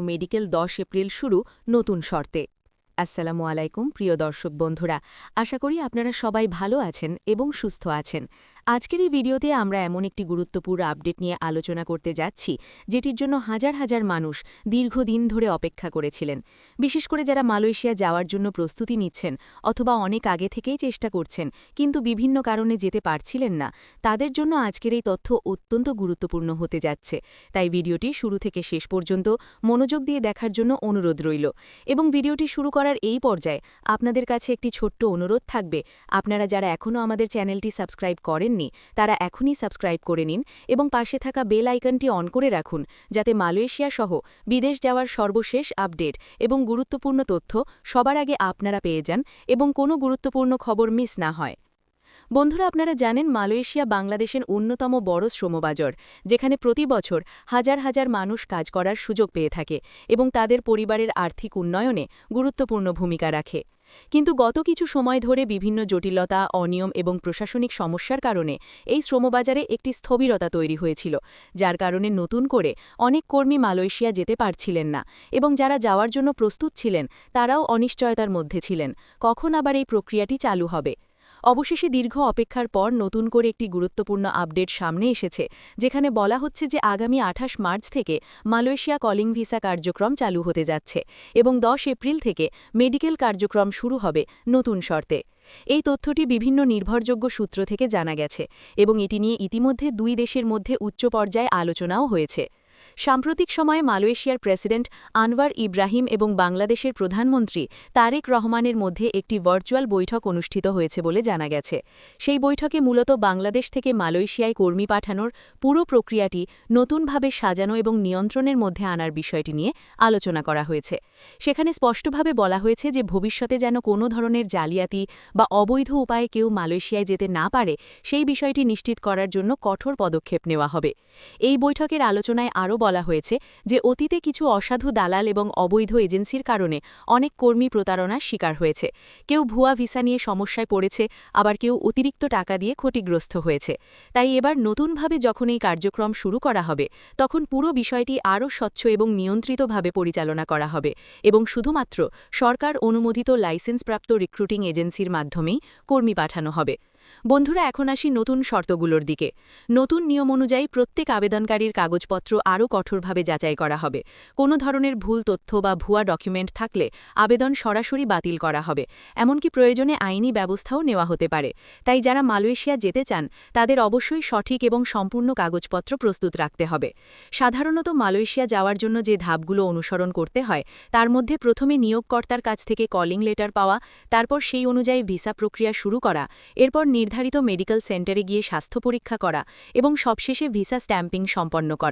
Medical 10 April শুরু নতুন শর্তে। আসসালামু আলাইকুম প্রিয় দর্শক বন্ধুরা, আশা করি আপনারা সবাই ভালো আছেন এবং সুস্থ আছেন। আজকের এই ভিডিওতে আমরা এমন একটি গুরুত্বপূর্ণ আপডেট নিয়ে আলোচনা করতে যাচ্ছি, যেটির জন্য হাজার হাজার মানুষ দীর্ঘদিন ধরে অপেক্ষা করেছিলেন। বিশেষ করে যারা মালয়েশিয়া যাওয়ার জন্য প্রস্তুতি নিচ্ছেন অথবা অনেক আগে থেকেই চেষ্টা করছেন কিন্তু বিভিন্ন কারণে যেতে পারছিলেন না, তাদের জন্য আজকের এই তথ্য অত্যন্ত গুরুত্বপূর্ণ হতে যাচ্ছে। তাই ভিডিওটি শুরু থেকে শেষ পর্যন্ত মনোযোগ দিয়ে দেখার জন্য অনুরোধ রইল। এবং ভিডিওটি শুরু করার এই পর্যায়ে আপনাদের কাছে একটি ছোট্ট অনুরোধ থাকবে, আপনারা যারা এখনও আমাদের চ্যানেলটি সাবস্ক্রাইব করেননি তারা এখনই সাবস্ক্রাইব করে নিন এবং পাশে থাকা বেল আইকনটি অন করে রাখুন, যাতে মালয়েশিয়া সহ বিদেশ যাওয়ার সর্বশেষ আপডেট এবং গুরুত্বপূর্ণ তথ্য সবার আগে আপনারা পেয়ে যান এবং কোনো গুরুত্বপূর্ণ খবর মিস না হয়। বন্ধুরা, আপনারা জানেন মালয়েশিয়া বাংলাদেশের অন্যতম বড় শ্রমবাজার, যেখানে প্রতি বছর হাজার হাজার মানুষ কাজ করার সুযোগ পেয়ে থাকে এবং তাদের পরিবারের আর্থিক উন্নয়নে গুরুত্বপূর্ণ ভূমিকা রাখে। কিন্তু গত কিছু সময় ধরে বিভিন্ন জটিলতা, অনিয়ম এবং প্রশাসনিক সমস্যার কারণে এই শ্রমবাজারে একটি স্থবিরতা তৈরি হয়েছিল, যার কারণে নতুন করে অনেক কর্মী মালয়েশিয়া যেতে পারছিলেন না এবং যারা যাওয়ার জন্য প্রস্তুত ছিলেন তারাও অনিশ্চয়তার মধ্যে ছিলেন কখন আবার এই প্রক্রিয়াটি চালু হবে। অবশেষে দীর্ঘ অপেক্ষার পর নতুন করে একটি গুরুত্বপূর্ণ আপডেট সামনে এসেছে, যেখানে বলা হচ্ছে যে আগামী 28 মার্চ থেকে মালয়েশিয়া কলিং ভিসা কার্যক্রম চালু হতে যাচ্ছে এবং 10 এপ্রিল থেকে মেডিকেল কার্যক্রম শুরু হবে নতুন শর্তে। এই তথ্যটি বিভিন্ন নির্ভরযোগ্য সূত্র থেকে জানা গেছে এবং এটি নিয়ে ইতিমধ্যে দুই দেশের মধ্যে উচ্চ পর্যায়ে আলোচনাও হয়েছে। সাম্প্রতিক সময়ে মালয়েশিয়ার প্রেসিডেন্ট আনওয়ার ইব্রাহিম এবং বাংলাদেশের প্রধানমন্ত্রী তারেক রহমানের মধ্যে একটি ভার্চুয়াল বৈঠক অনুষ্ঠিত হয়েছে বলে জানা গেছে। সেই বৈঠকে মূলত বাংলাদেশ থেকে মালয়েশিয়ায় কর্মী পাঠানোর পুরো প্রক্রিয়াটি নতুনভাবে সাজানো এবং নিয়ন্ত্রণের মধ্যে আনার বিষয়টি নিয়ে আলোচনা করা হয়েছে। সেখানে স্পষ্টভাবে বলা হয়েছে যে ভবিষ্যতে যেন কোনো ধরনের জালিয়াতি বা অবৈধ উপায়ে কেউ মালয়েশিয়ায় যেতে না পারে, সেই বিষয়টি নিশ্চিত করার জন্য কঠোর পদক্ষেপ নেওয়া হবে। এই বৈঠকের আলোচনায় আরও বলা হয়েছে যে অতীতে কিছু অসাধু দালাল এবং অবৈধ এজেন্সির কারণে অনেক কর্মী প্রতারণার শিকার হয়েছে। কেউ ভুয়া ভিসা নিয়ে সমস্যায় পড়েছে, আবার কেউ অতিরিক্ত টাকা দিয়ে ক্ষতিগ্রস্ত হয়েছে। তাই এবার নতুনভাবে যখন এই কার্যক্রম শুরু করা হবে তখন পুরো বিষয়টি আরও স্বচ্ছ এবং নিয়ন্ত্রিতভাবে পরিচালনা করা হবে এবং শুধুমাত্র সরকার অনুমোদিত লাইসেন্সপ্রাপ্ত রিক্রুটিং এজেন্সির মাধ্যমেই কর্মী পাঠানো হবে। বন্ধুরা, এখন আসি নতুন শর্তগুলোর দিকে। নতুন নিয়ম অনুযায়ী প্রত্যেক আবেদনকারীর কাগজপত্র আরও কঠোরভাবে যাচাই করা হবে। কোনো ধরনের ভুল তথ্য বা ভুয়া ডকুমেন্ট থাকলে আবেদন সরাসরি বাতিল করা হবে, এমনকি প্রয়োজনে আইনি ব্যবস্থাও নেওয়া হতে পারে। তাই যারা মালয়েশিয়া যেতে চান তাদের অবশ্যই সঠিক এবং সম্পূর্ণ কাগজপত্র প্রস্তুত রাখতে হবে। সাধারণত মালয়েশিয়া যাওয়ার জন্য যে ধাপগুলো অনুসরণ করতে হয় তার মধ্যে প্রথমে নিয়োগকর্তার কাছ থেকে কলিং লেটার পাওয়া, তারপর সেই অনুযায়ী ভিসা প্রক্রিয়া শুরু করা, এরপর নির্ধারিত মেডিকেল সেন্টারে গিয়ে স্বাস্থ্য পরীক্ষা করা এবং সবশেষে ভিসা স্ট্যাম্পিং সম্পন্ন করা।